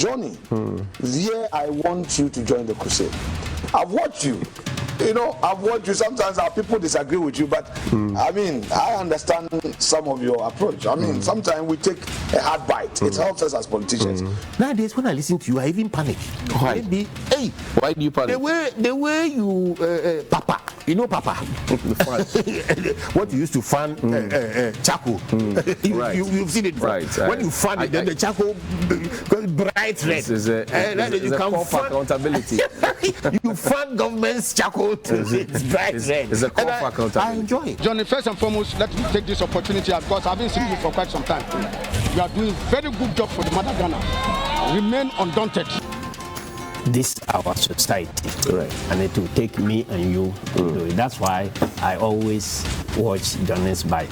Johnnie, here I want you to join the crusade. I've watched you. You know, I've watched you. Sometimes our people disagree with you, but I mean, I understand some of your approach. I mean, sometimes we take a hard bite. It helps us as politicians. Nowadays, when I listen to you, I even panic. Why? Maybe, hey, Why do you panic? the way you, Papa, you know, Papa, what you used to fan charcoal. Right. You've seen it before. Right. When you fan it, then the charcoal goes bright red. This is a call for accountability. You fan government's charcoal to it's bright red. It's a call for accountability. I enjoy it. Johnnie, first and foremost, let me take this opportunity because I've been seeing you for quite some time. You are doing very good job for the mother Ghana. Remain undaunted. This our society, Correct. and it will take me and you to do it. That's why I always watch Johnnie's Bite.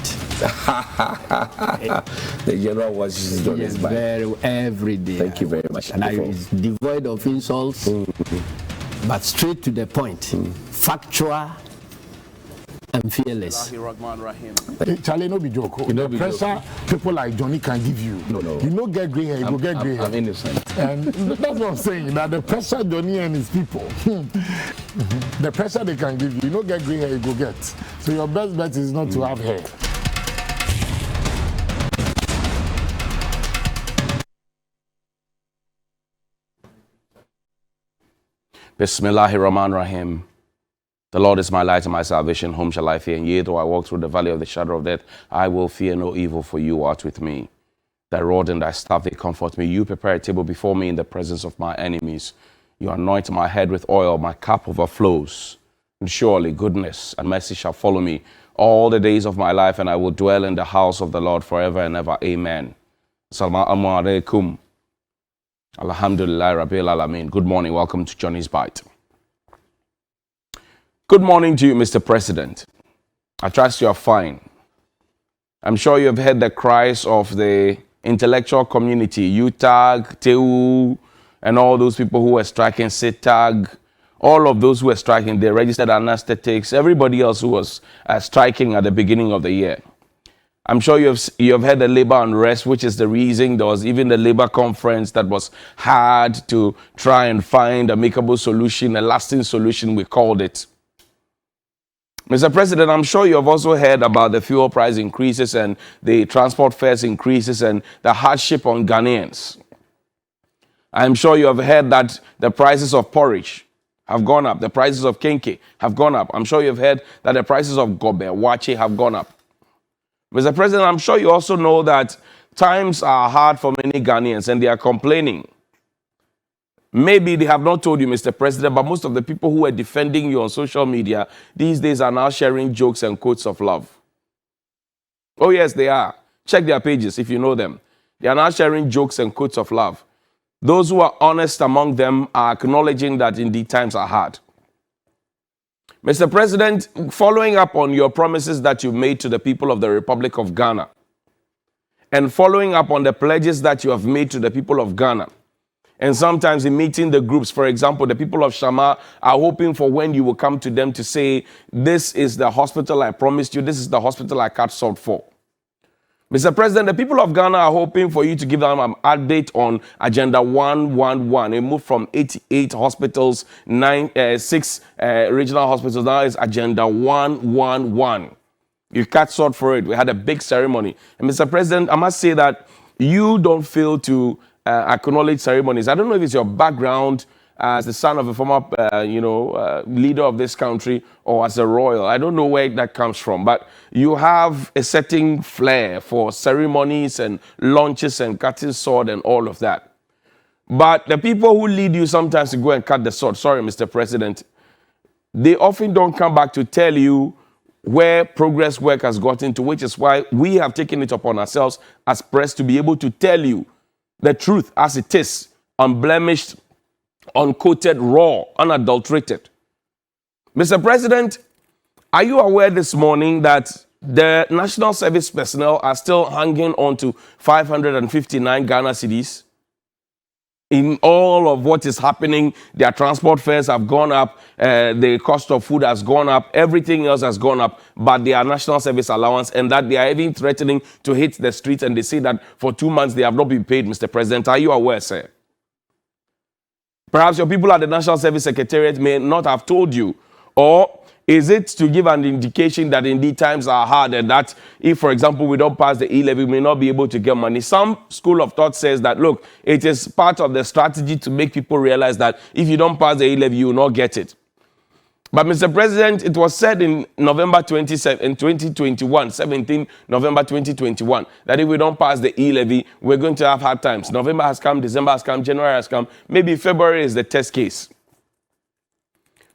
The general watches Johnnie's Bite. Every day. Thank you very much. And it's devoid of insults, but straight to the point, factual and fearless. Charlie, no be joke. The pressure people like Johnnie can give you. No. You no get grey hair, you go get grey hair. I'm innocent. And that's what I'm saying. That the pressure Johnnie and his people, the pressure they can give you, you no get grey hair, you go get. So your best bet is not to have hair. Bismillahirrahmanirrahim. The Lord is my light and my salvation. Whom shall I fear? And yea, though I walk through the valley of the shadow of death, I will fear no evil, for you art with me. Thy rod and thy staff, they comfort me. You prepare a table before me in the presence of my enemies. You anoint my head with oil, my cup overflows. And surely goodness and mercy shall follow me all the days of my life, and I will dwell in the house of the Lord forever and ever. Amen. Assalamu alaikum. Alhamdulillah Rabbil Alameen. Good morning. Welcome to Johnnie's Bite. Good morning to you, Mr. President. I trust you are fine. I'm sure you have heard the cries of the intellectual community, UTAG, TEU, and all those people who were striking, SITAG, all of those who were striking, the registered anesthetics, everybody else who was striking at the beginning of the year. I'm sure you have heard the labor unrest, which is the reason there was even the labor conference that was hard to try and find a makeable solution, a lasting solution, we called it. Mr. President, I'm sure you have also heard about the fuel price increases and the transport fares increases and the hardship on Ghanaians. I'm sure you have heard that the prices of porridge have gone up, the prices of kenke have gone up. I'm sure you have heard that the prices of gobe, wache have gone up. Mr. President, I'm sure you also know that times are hard for many Ghanaians and they are complaining. Maybe they have not told you, Mr. President, but most of the people who are defending you on social media these days are now sharing jokes and quotes of love. Oh, yes, they are. Check their pages if you know them. They are now sharing jokes and quotes of love. Those who are honest among them are acknowledging that indeed times are hard. Mr. President, following up on your promises that you made to the people of the Republic of Ghana, and following up on the pledges that you have made to the people of Ghana, and sometimes in meeting the groups, for example, the people of Shama are hoping for when you will come to them to say, this is the hospital I promised you, this is the hospital I cut salt for. Mr. President, the people of Ghana are hoping for you to give them an update on Agenda 111. It moved from 88 hospitals, 6 regional hospitals. Now it's Agenda 111. You cut salt for it. We had a big ceremony. And Mr. President, I must say that you don't fail to acknowledge ceremonies. I don't know if it's your background as the son of a former, leader of this country or as a royal. I don't know where that comes from, but you have a certain flair for ceremonies and launches and cutting sword and all of that. But the people who lead you sometimes to go and cut the sword, sorry, Mr. President, they often don't come back to tell you where progress work has gotten to, which is why we have taken it upon ourselves as press to be able to tell you the truth as it is, unblemished, uncoated, raw, unadulterated. Mr. President, are you aware this morning that the national service personnel are still hanging on to 559 Ghana cedis? In all of what is happening, their transport fares have gone up, the cost of food has gone up, everything else has gone up, but their national service allowance, and that they are even threatening to hit the streets, and they say that for 2 months they have not been paid, Mr. President. Are you aware, sir? Perhaps your people at the National Service Secretariat may not have told you. Or is it to give an indication that indeed times are hard and that if, for example, we don't pass the E-levy, we may not be able to get money? Some school of thought says that, look, it is part of the strategy to make people realize that if you don't pass the E-levy, you will not get it. But, Mr. President, it was said in November 2021, 17 November 2021, that if we don't pass the E-levy, we're going to have hard times. November has come, December has come, January has come. Maybe February is the test case.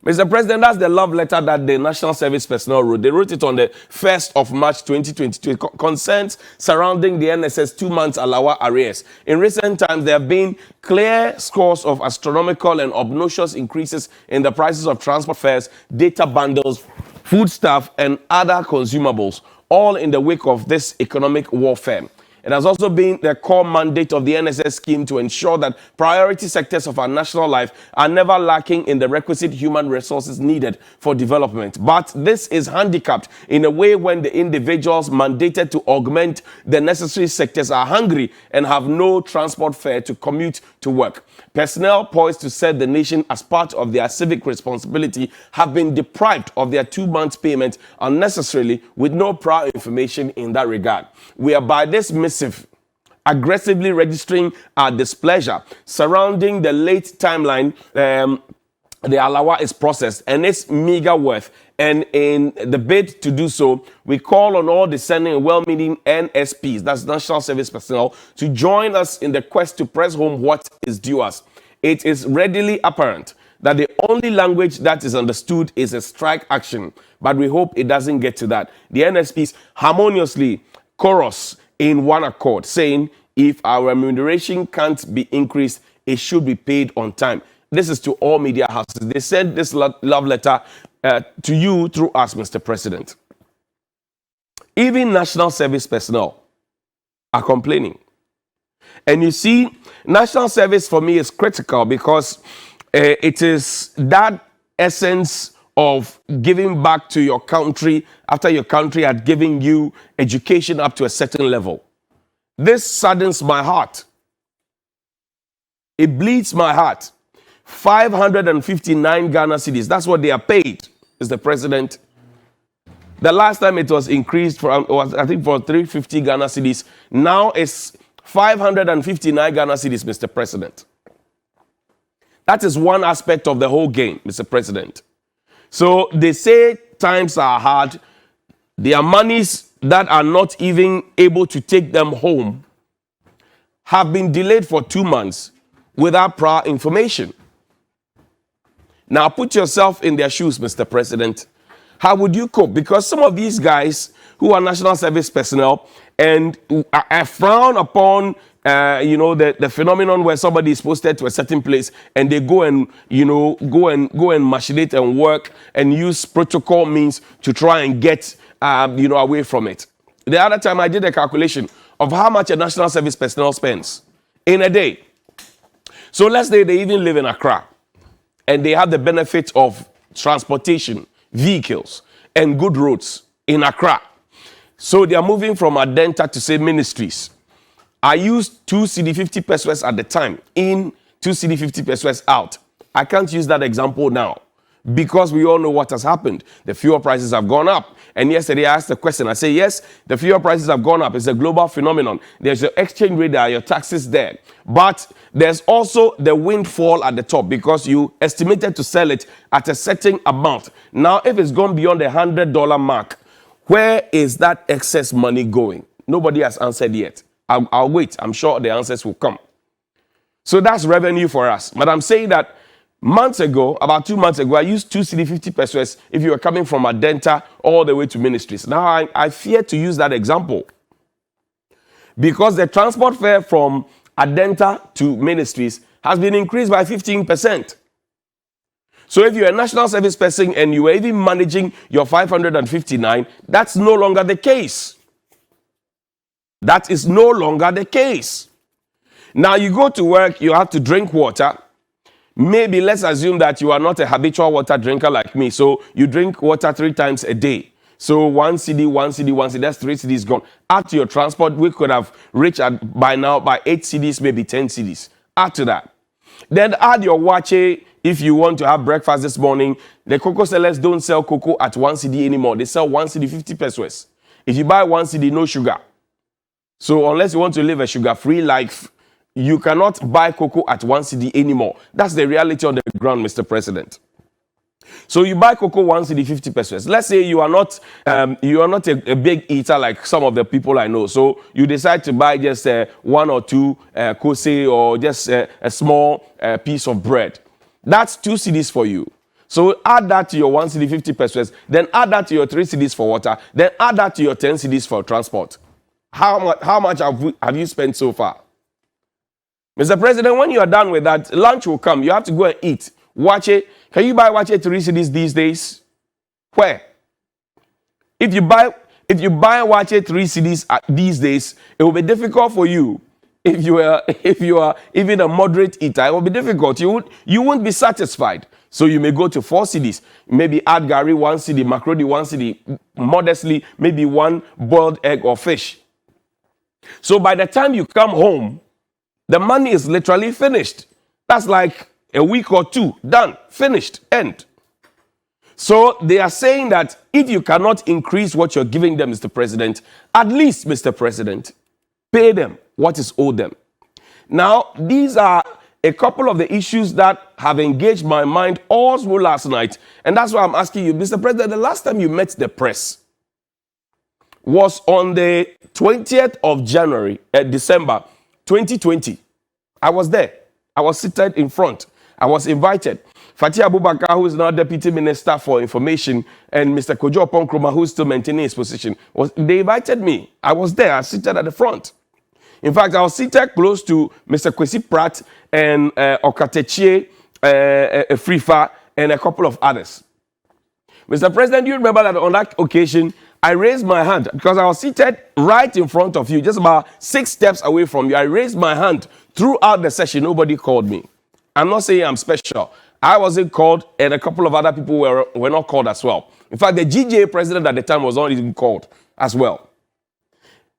Mr. President, that's the love letter that the National Service personnel wrote. They wrote it on the 1st of March 2022. Concerns surrounding the NSS 2 months allowance arrears. In recent times, there have been clear scores of astronomical and obnoxious increases in the prices of transport fares, data bundles, foodstuff, and other consumables, all in the wake of this economic warfare. It has also been the core mandate of the NSS scheme to ensure that priority sectors of our national life are never lacking in the requisite human resources needed for development. But this is handicapped in a way when the individuals mandated to augment the necessary sectors are hungry and have no transport fare to commute to work. Personnel poised to serve the nation as part of their civic responsibility have been deprived of their 2 months payment unnecessarily with no prior information in that regard. We are by this missive aggressively registering our displeasure surrounding the late timeline the allowance is processed and its meager worth. And in the bid to do so, we call on all discerning and well-meaning NSPs, that's National Service Personnel, to join us in the quest to press home what is due us. It is readily apparent that the only language that is understood is a strike action, but we hope it doesn't get to that. The NSPs harmoniously chorus in one accord, saying if our remuneration can't be increased, it should be paid on time. This is to all media houses. They sent this love letter to you through us, Mr. President. Even National Service personnel are complaining. And you see, National Service for me is critical because it is that essence of giving back to your country after your country had given you education up to a certain level. This saddens my heart. It bleeds my heart. 559 Ghana cedis. That's what they are paid, Mr. President. The last time it was increased was, I think, for 350 Ghana cedis. Now it's 559 Ghana cedis, Mr. President. That is one aspect of the whole game, Mr. President. So they say times are hard. Their monies that are not even able to take them home have been delayed for 2 months without prior information. Now put yourself in their shoes, Mr. President. How would you cope? Because some of these guys who are National Service personnel and are frown upon the phenomenon where somebody is posted to a certain place and they go and machinate and work and use protocol means to try and get away from it. The other time I did a calculation of how much a National Service personnel spends in a day. So let's say they even live in Accra and they have the benefit of transportation, vehicles, and good roads in Accra. So they are moving from Adenta to, say, Ministries. I used 2 CD50 pesos at the time in, 2 CD50 pesos out. I can't use that example now because we all know what has happened. The fuel prices have gone up. And yesterday I asked the question. I say, yes, the fuel prices have gone up. It's a global phenomenon. There's your exchange rate there, your taxes there. But there's also the windfall at the top because you estimated to sell it at a certain amount. Now, if it's gone beyond the $100 mark, where is that excess money going? Nobody has answered yet. I'll wait. I'm sure the answers will come. So that's revenue for us. But I'm saying that months ago, about 2 months ago, I used 2 CD50 pesos if you were coming from Adenta all the way to Ministries. Now, I fear to use that example because the transport fare from Adenta to Ministries has been increased by 15%. So if you're a National Service person and you were even managing your 559, that's no longer the case. That is no longer the case. Now you go to work, you have to drink water. Maybe let's assume that you are not a habitual water drinker like me. So you drink water 3 times a day. So 1 CD, 1 CD, 1 CD, that's 3 CDs gone. Add to your transport, we could have reached by now by 8 CDs, maybe 10 CDs. Add to that. Then add your wache if you want to have breakfast this morning. The cocoa sellers don't sell cocoa at 1 cedi anymore. They sell 1 cedi 50 pesos. If you buy 1 cedi, no sugar. So unless you want to live a sugar-free life, you cannot buy cocoa at 1 cedi anymore. That's the reality on the ground, Mr. President. So you buy cocoa 1 cedi 50 pesos. Let's say you are not a big eater like some of the people I know. So you decide to buy just 1 or 2 kose or just a small piece of bread. That's 2 cedis for you. So add that to your 1 cedi 50 pesos. Then add that to your 3 cedis for water. Then add that to your 10 cedis for transport. How much have you spent so far? Mr. President, when you are done with that, lunch will come. You have to go and eat. Wache. Can you buy wache 3 cedis these days? Where? If you buy wache 3 cedis these days, it will be difficult for you. If you are even a moderate eater, it will be difficult. You won't be satisfied. So you may go to 4 cedis. Maybe add gari 1 cedi, macaroni 1 cedi, modestly, maybe 1 boiled egg or fish. So by the time you come home, the money is literally finished. That's like a week or 2, done, finished, end. So they are saying that if you cannot increase what you're giving them, Mr. President, at least, Mr. President, pay them what is owed them. Now, these are a couple of the issues that have engaged my mind all through last night. And that's why I'm asking you, Mr. President, the last time you met the press was on the 20th of December 2020. I was there. I was seated in front. I was invited. Fatih Abubakar, who is now Deputy Minister for Information, and Mr. Kojo Oponkroma, who is still maintaining his position, they invited me. I was there. I was seated at the front. In fact, I was seated close to Mr. Kwesi Pratt and Okatechie Frifa and a couple of others. Mr. President, do you remember that on that occasion, I raised my hand because I was seated right in front of you, just about 6 steps away from you. I raised my hand throughout the session. Nobody called me. I'm not saying I'm special. I wasn't called, and a couple of other people were not called as well. In fact, the GJA president at the time was not even called as well.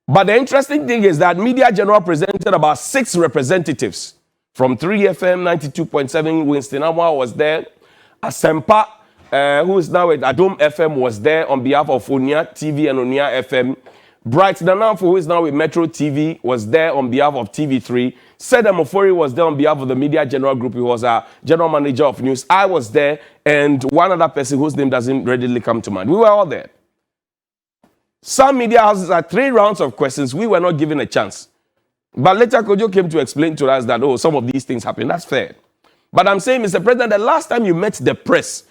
But the interesting thing is that Media General presented about 6 representatives from 3FM 92.7. Winston Amwa was there. Asempa, who is now at Adom FM, was there on behalf of Onia TV and Onia FM. Bright Nanamfo, who is now with Metro TV, was there on behalf of TV3. Seda Mofori was there on behalf of the Media General Group. He was a general manager of news. I was there, and one other person whose name doesn't readily come to mind. We were all there. Some media houses had 3 rounds of questions. We were not given a chance. But later, Kojo came to explain to us that, some of these things happen. That's fair. But I'm saying, Mr. President, the last time you met the press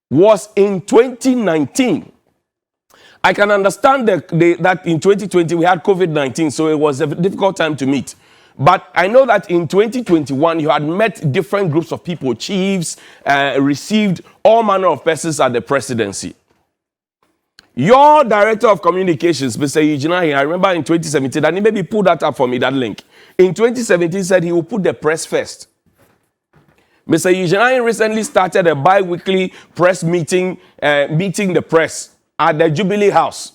was in 2019. I can understand that in 2020 we had COVID-19, so it was a difficult time to meet. But I know that in 2021 you had met different groups of people, chiefs, received all manner of persons at the presidency. Your director of communications, Mr. Johnnie, I remember in 2017, and he maybe pulled that up for me, that link. In 2017, said he will put the press first. Mr. Johnnie recently started a bi-weekly press meeting, meeting the press at the Jubilee House.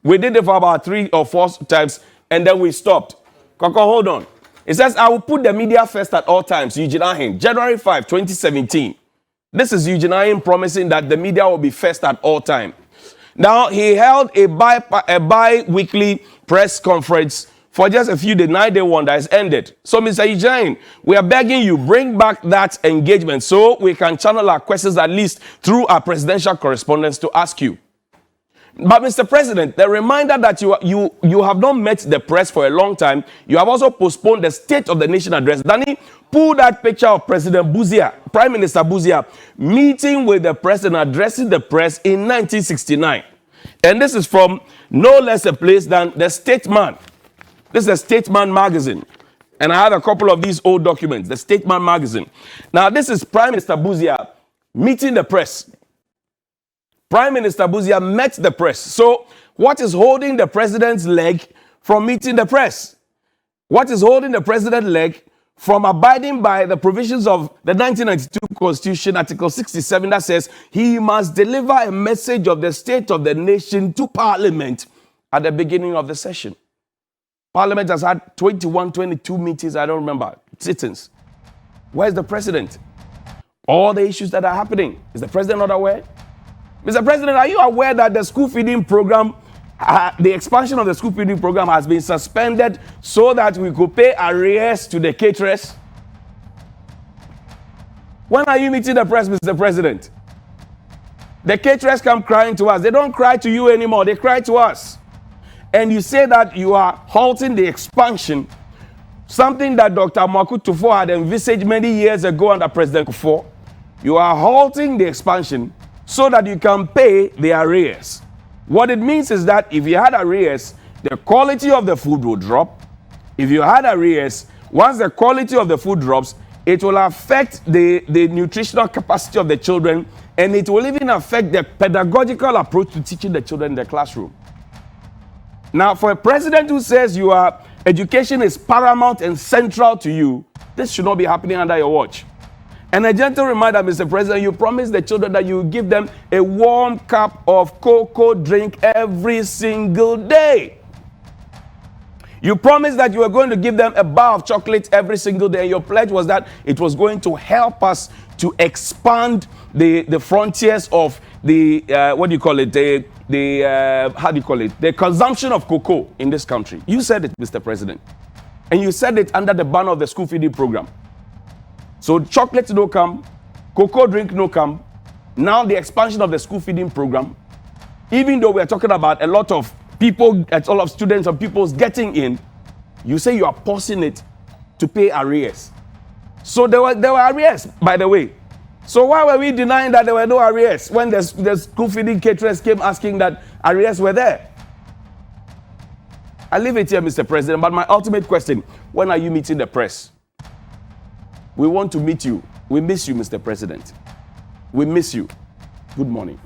We did it for about 3 or 4 times, and then we stopped. Koko, hold on. It says, I will put the media first at all times. Eugene January 5, 2017. This is Eugene promising that the media will be first at all time. Now, he held a bi-weekly press conference for just a few days. 9-day one that has ended. So, Mr. Eugene, we are begging you, bring back that engagement so we can channel our questions at least through our presidential correspondence to ask you. But, Mr. President, the reminder that you have not met the press for a long time, you have also postponed the State of the Nation address. Danny, pull that picture of President Buzia, Prime Minister Buzia, meeting with the press and addressing the press in 1969. And this is from no less a place than the Statesman. This is the Statesman magazine. And I have a couple of these old documents, the Statesman magazine. Now, this is Prime Minister Buzia meeting the press. Prime Minister Buzia met the press. So, what is holding the president's leg from meeting the press? What is holding the president's leg from abiding by the provisions of the 1992 Constitution, Article 67, that says he must deliver a message of the state of the nation to Parliament at the beginning of the session? Parliament has had 21, 22 meetings, I don't remember, sittings. Where's the president? All the issues that are happening, is the president not aware? Mr. President, are you aware that the school feeding program, the expansion of the school feeding program has been suspended so that we could pay arrears to the caterers? When are you meeting the press, Mr. President? The caterers come crying to us. They don't cry to you anymore. They cry to us. And you say that you are halting the expansion, something that Dr. Mwaku Tufo had envisaged many years ago under President Kufuor. You are halting the expansion so that you can pay the arrears. What it means is that if you had arrears, the quality of the food will drop. If you had arrears, once the quality of the food drops, it will affect the nutritional capacity of the children, and it will even affect the pedagogical approach to teaching the children in the classroom. Now, for a president who says education is paramount and central to you, this should not be happening under your watch. And a gentle reminder, Mr. President, you promised the children that you will give them a warm cup of cocoa drink every single day. You promised that you were going to give them a bar of chocolate every single day. Your pledge was that it was going to help us to expand the frontiers of the, the consumption of cocoa in this country. You said it, Mr. President. And you said it under the banner of the school feeding program. So chocolate no come, cocoa drink no come. Now the expansion of the school feeding program, even though we are talking about a lot of people, a lot of students and pupils getting in, you say you are pausing it to pay arrears. So there were arrears, by the way. So why were we denying that there were no arrears when the school feeding caterers came asking that arrears were there? I leave it here, Mr. President, but my ultimate question, when are you meeting the press? We want to meet you. We miss you, Mr. President. We miss you. Good morning.